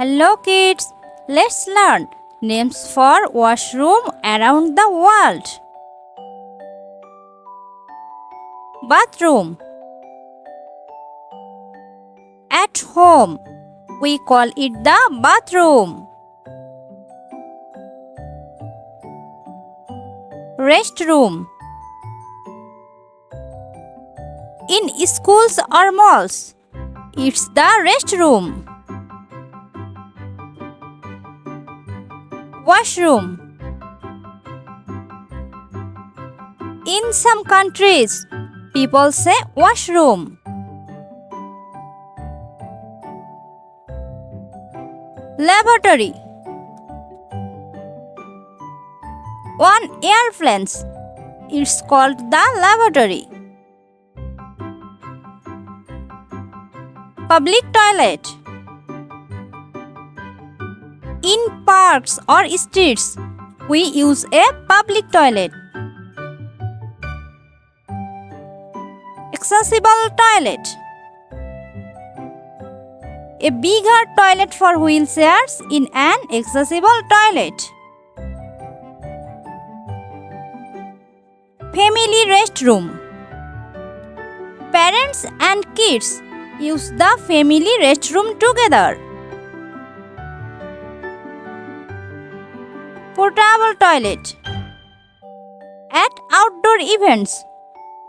Hello kids, let's learn names for washroom around the world. Bathroom. At home, we call it the bathroom. Restroom. In schools or malls, it's the restroom. Washroom. In some countries, people say washroom. Lavatory. On airplanes, it's called the lavatory. Public toilet. In parks or streets, we use a public toilet. Accessible toilet. A bigger toilet for wheelchairs in an accessible toilet. Family restroom. Parents and kids use the family restroom together. Portable toilet. At outdoor events,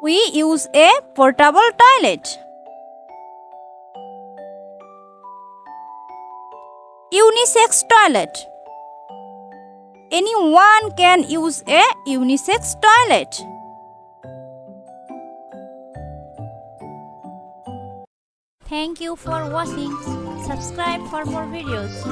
we use a portable toilet. Unisex toilet. Anyone can use a unisex toilet. Thank you for watching. Subscribe for more videos.